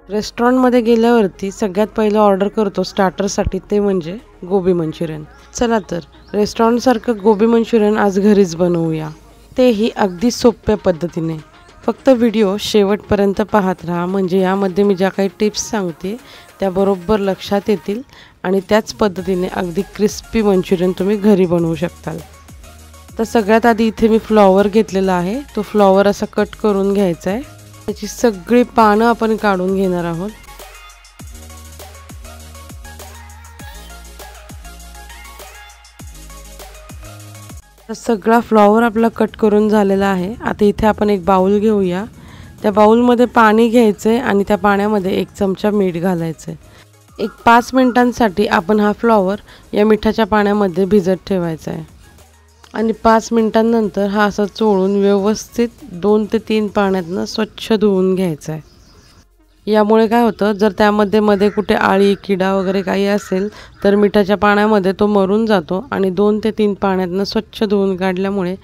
रेस्टॉरंटमध्ये गेल्यावरती सगळ्यात पहिलं ऑर्डर करतो स्टार्टरसाठी, ते म्हणजे गोबी मंचुरियन. चला तर रेस्टॉरंटसारखं गोबी मंचुरियन आज घरीच बनवूया, तेही अगदी सोप्या पद्धतीने. फक्त व्हिडिओ शेवटपर्यंत पाहत राहा, म्हणजे यामध्ये मी ज्या काही टिप्स सांगते त्या बरोबर लक्षात येतील आणि त्याच पद्धतीने अगदी क्रिस्पी मंचुरियन तुम्ही घरी बनवू शकताल. तर सगळ्यात आधी इथे मी फ्लॉवर घेतलेला आहे. तो फ्लॉवर असा कट करून घ्यायचा आहे. त्याची सगळी पानं आपण काढून घेणार आहोत. तर सगळा फ्लॉवर आपला कट करून झालेला आहे. आता इथे आपण एक बाउल घेऊया. त्या बाउलमध्ये पाणी घ्यायचं आहे आणि त्या पाण्यामध्ये 1 चमचा मीठ घालायचं आहे. 5 मिनिटांसाठी आपण हा फ्लॉवर या मिठाच्या पाण्यामध्ये भिजत ठेवायचा आहे आणि 5 मिनिटांनंतर हा असा चोळून व्यवस्थित 2 ते 3 पाण्यातनं स्वच्छ धुवून घ्यायचा आहे. यामुळे काय होतं, जर त्यामध्ये मध्ये कुठे आळी किडा वगैरे काही असेल तर मिठाच्या पाण्यामध्ये तो मरून जातो आणि 2 ते 3 पाण्यातनं स्वच्छ धुवून काढल्यामुळे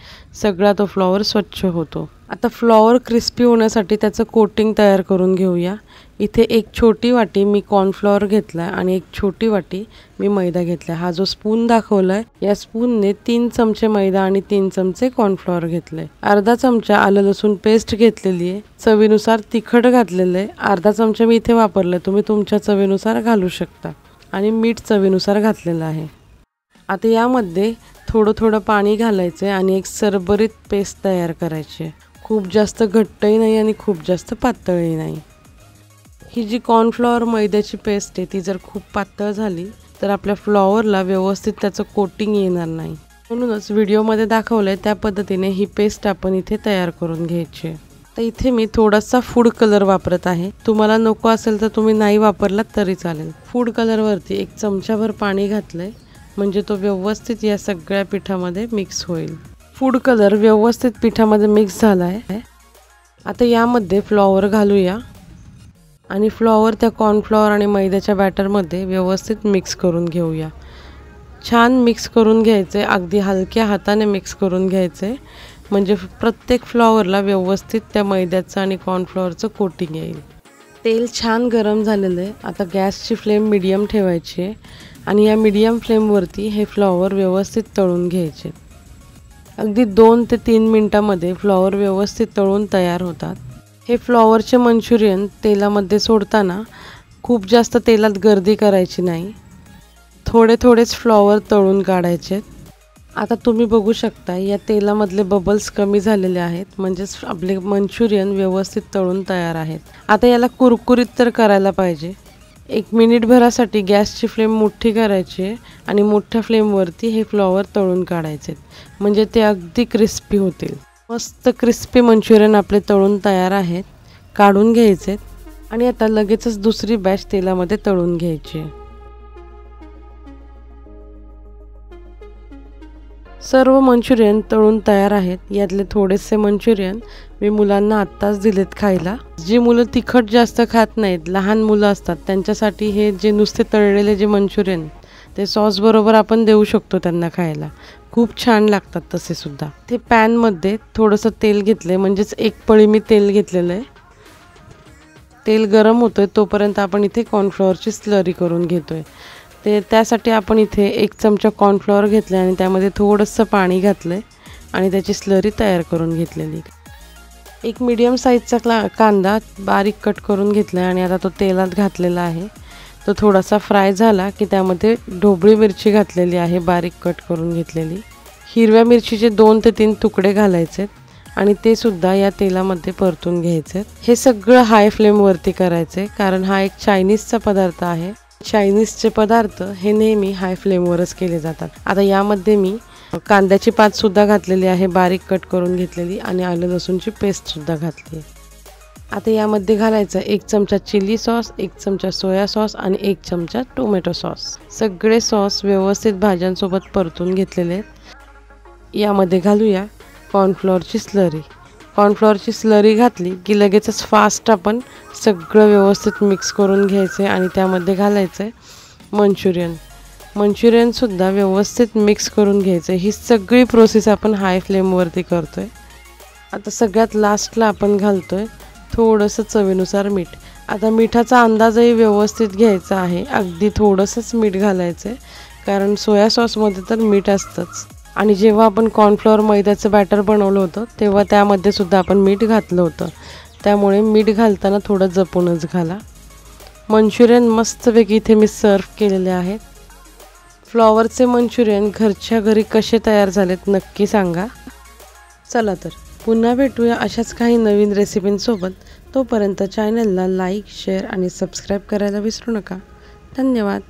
सगळा तो फ्लॉवर स्वच्छ होतो. आता फ्लॉवर क्रिस्पी होण्यासाठी त्याचं कोटिंग तयार करून घेऊया. इथे 1 छोटी वाटी मी कॉर्नफ्लॉवर घेतला आणि 1 छोटी वाटी मी मैदा घेतला. हा जो स्पून दाखवलाय या स्पूनने 3 चमचे मैदा आणि 3 चमचे कॉर्नफ्लॉवर घेतले. अर्धा चमचा आलं लसूण पेस्ट घेतलेली आहे. चवीनुसार तिखट घातलेलं आहे. अर्धा चमचा मी इथे वापरलं, तुम्ही तुमच्या चवीनुसार घालू शकता. आणि मीठ चवीनुसार घातलेलं आहे. आता यामध्ये थोडं थोडं पाणी घालायचं आहे आणि एक सरबरीत पेस्ट तयार करायची आहे. खूप जास्त घट्टही नाही आणि खूप जास्त पातळही नाही. ही जी कॉर्नफ्लॉवर मैद्याची पेस्ट आहे ती जर खूप पातळ झाली तर आपल्या फ्लॉवरला व्यवस्थित त्याचं कोटिंग येणार नाही. म्हणूनच व्हिडिओमध्ये दाखवलं आहे त्या पद्धतीने ही पेस्ट आपण इथे तयार करून घ्यायची आहे. तर इथे मी थोडासा फूड कलर वापरत आहे. तुम्हाला नको असेल तर तुम्ही नाही वापरलात तरी चालेल. फूड कलरवरती 1 चमचाभर पाणी घातलं आहे, म्हणजे तो व्यवस्थित या सगळ्या पिठामध्ये मिक्स होईल. फूड कलर व्यवस्थित पिठामध्ये मिक्स झाला आहे. आता यामध्ये फ्लॉवर घालूया आणि फ्लॉवर त्या कॉर्नफ्लॉवर आणि मैद्याच्या बॅटरमध्ये व्यवस्थित मिक्स करून घेऊया. छान मिक्स करून घ्यायचे, अगदी हलक्या हाताने मिक्स करून घ्यायचे, म्हणजे प्रत्येक फ्लॉवरला व्यवस्थित त्या मैद्याचं आणि कॉर्नफ्लॉवरचं कोटिंग येईल. तेल छान गरम झालेलं आहे. आता गॅसची फ्लेम मीडियम ठेवायची आहे आणि या मीडियम फ्लेमवरती हे फ्लॉवर व्यवस्थित तळून घ्यायचे. अगदी 2 ते 3 मिनिटांमध्ये फ्लॉवर व्यवस्थित तळून तयार होतात. हे फ्लॉवरचे मंचुरियन तेलामध्ये सोडताना खूप जास्त तेलात गर्दी करायची नाही. थोडे थोडेच फ्लॉवर तळून काढायचे. आता तुम्ही बघू शकता या तेलामधले बबल्स कमी झालेले आहेत, म्हणजेच आपले मंचुरियन व्यवस्थित तळून तयार आहेत. आता याला कुरकुरीत तर करायला पाहिजे. 1 मिनिटभरासाठी गॅसची फ्लेम मोठी करायची आणि मोठ्या फ्लेमवरती हे फ्लॉवर तळून काढायचे, म्हणजे ते अगदी क्रिस्पी होतील. मस्त क्रिस्पी मंचुरियन आपले तळून तयार आहेत. काढून घ्यायचे आणि आता लगेचच दुसरी बॅच तेलामध्ये तळून घ्यायची. सर्व मंचुरियन तळून तयार आहेत. यातले थोडेसे मंचुरियन मी मुलांना आत्ताच दिलेत खायला. जी मुलं तिखट जास्त खात नाहीत, लहान मुलं असतात, त्यांच्यासाठी हे जे नुसते तळलेले जे मंचुरियन ते सॉस बरोबर आपण देऊ शकतो त्यांना खायला. खूप छान लागतात तसे सुद्धा. ते पॅनमध्ये थोडंसं तेल घेतलं, म्हणजेच 1 पळी मी तेल घेतलेलं आहे. तेल गरम होतोय तोपर्यंत आपण इथे कॉर्नफ्लॉवरची स्लरी करून घेतोय. त्यासाठी आपण इथे 1 चमचा कॉर्नफ्लॉवर घेतला आणि त्यामध्ये थोडंसं पाणी घातलं आणि त्याची स्लरी तयार करून घेतलेली. 1 मीडियम साईजचा कांदा बारीक कट करून घेतला आणि आता तो तेलात घातलेला आहे. तो थोडासा फ्राय झाला की त्यामध्ये ढोबळी मिरची घातलेली आहे, बारीक कट करून घेतलेली. हिरव्या मिरचीचे 2 ते 3 तुकडे घालायचे आणि ते सुद्धा या तेलामध्ये परतून घ्यायचे. हे सगळं हाय फ्लेमवरती करायचे, कारण हा एक चायनीजचा पदार्थ आहे. चायनीजचे पदार्थ हे नेहमी हाय फ्लेमवरच केले जातात. आता यामध्ये मी कांद्याची पात सुद्धा घातलेली आहे, बारीक कट करून घेतलेली, आणि आलं लसूणची पेस्ट सुद्धा घातली. आता यामध्ये घालायचं 1 चमचा चिली सॉस, 1 चमचा सोया सॉस आणि 1 चमचा टोमॅटो सॉस. सगळे सॉस व्यवस्थित भाज्यांसोबत परतून घेतलेले आहेत. यामध्ये घालूया कॉर्नफ्लॉवरची स्लरी. कॉर्नफ्लॉवरची स्लरी घातली की लगेचच फास्ट आपण सगळं व्यवस्थित मिक्स करून घ्यायचं आणि त्यामध्ये घालायचं आहे मंचुरियनसुद्धा व्यवस्थित मिक्स करून घ्यायचं. ही सगळी प्रोसेस आपण हाय फ्लेमवरती करतो आहे. आता सगळ्यात लास्टला आपण घालतो आहे थोडंसं चवीनुसार मीठ. आता मिठाचा अंदाजही व्यवस्थित घ्यायचा आहे, अगदी थोडंसंच मीठ घालायचं आहे, कारण सोया सॉसमध्ये तर मीठ असतंच. आणि जेव्हा आपण कॉर्नफ्लॉवर मैद्याचं बॅटर बनवलं होतं तेव्हा त्यामध्ये सुद्धा आपण मीठ घातलं होतं, त्यामुळे मीठ घालताना थोडं जपूनच घाला. मंचुरियन मस्तपैकी इथे मी सर्व केलेले आहेत. फ्लॉवरचे मंचुरियन घरच्या घरी कसे तयार झालेत नक्की सांगा. चला तर पुन्हा भेटूया अशाच काही नवीन रेसिपींसोबत. तोपर्यंत चॅनलला लाईक, शेअर आणि सबस्क्राईब करायला विसरू नका. धन्यवाद.